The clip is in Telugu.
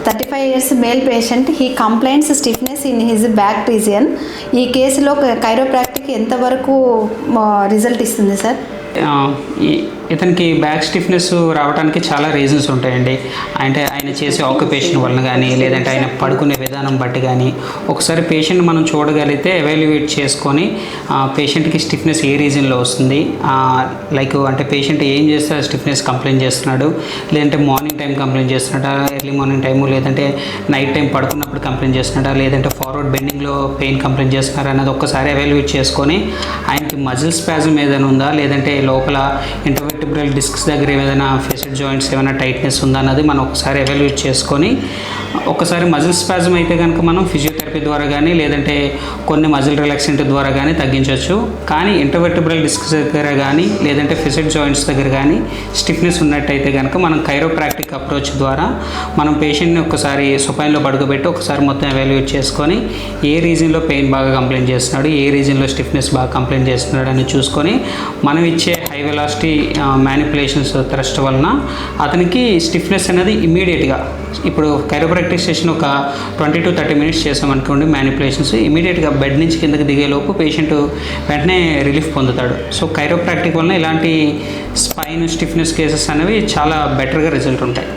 35 years male patient. He complains stiffness in his back region. ఈ కేసులో కైరోప్రాక్టిక్ ఎంతవరకు రిజల్ట్ ఇస్తుంది సార్? ఇతనికి బ్యాక్ స్టిఫ్నెస్ రావడానికి చాలా రీజన్స్ ఉంటాయండి. అంటే ఆయన చేసే ఆక్యుపేషన్ వలన కానీ, లేదంటే ఆయన పడుకునే విధానం బట్టి కానీ, ఒకసారి పేషెంట్ మనం చూడగలిగితే ఎవాల్యుయేట్ చేసుకొని పేషెంట్కి స్టిఫ్నెస్ ఏ రీజన్లో వస్తుంది, లైక్ అంటే పేషెంట్ ఏం చేస్తే స్టిఫ్నెస్ కంప్లైంట్ చేస్తున్నాడు, లేదంటే మార్నింగ్ టైం కంప్లైంట్ చేస్తున్నాడా, ఎర్లీ మార్నింగ్ టైము, లేదంటే నైట్ టైం పడుకున్నప్పుడు కంప్లైంట్ చేస్తున్నాడా, లేదంటే ఫార్వర్డ్ బెండింగ్లో పెయిన్ కంప్లైంట్ చేస్తున్నారా అన్నది ఒక్కసారి ఎవాల్యుయేట్ చేసుకొని ఆయనకి మజిల్ స్పాజం ఏదైనా ఉందా, లేదంటే లోపల ఇంటర్వర్టిబ్రల్ డిస్క్స్ దగ్గర ఏదైనా ఫెసెట్ జాయింట్స్ ఏమైనా టైట్నెస్ ఉందా అన్నది మనం ఒకసారి ఎవాల్యుయేట్ చేసుకొని, ఒకసారి మజిల్ స్పాజం అయితే కనుక మనం ఫిజియోథెరపీ ద్వారా కానీ, లేదంటే కొన్ని మజిల్ రిలాక్సెంట్ ద్వారా కానీ తగ్గించవచ్చు. కానీ ఇంటర్వర్టిబ్రల్ డిస్క్స్ దగ్గర కానీ, లేదంటే ఫెసెట్ జాయింట్స్ దగ్గర కానీ స్టిఫ్నెస్ ఉన్నట్టయితే కనుక మనం కైరోప్రాక్టిక్ అప్రోచ్ ద్వారా మనం పేషెంట్ని ఒకసారి సుపైన్లో పడుకోబెట్టి ఒకసారి మొత్తం ఎవాల్యుయేట్ చేసుకొని ఏ రీజన్లో పెయిన్ బాగా కంప్లైంట్ చేస్తున్నాడు, ఏ రీజన్లో స్టిఫ్నెస్ బాగా కంప్లైంట్ చేస్తున్నాడు అని చూసుకొని మనం ఇచ్చే హై వెలాసిటీ మ్యానిపులేషన్స్ థ్రస్ట్ వలన అతనికి స్టిఫ్నెస్ అనేది ఇమీడియట్గా, ఇప్పుడు కైరోప్రాక్టిక్ సెషన్ ఒక 20 to 30 minutes చేసామనుకోండి మ్యానిపులేషన్స్, ఇమీడియట్గా బెడ్ నుంచి కిందకి దిగేలోపు పేషెంట్ వెంటనే రిలీఫ్ పొందుతాడు. సో కైరోప్రాక్టిక్ వలన ఇలాంటి స్పైన్ స్టిఫ్నెస్ కేసెస్ అనేవి చాలా బెటర్గా రిజల్ట్ ఉంటాయి.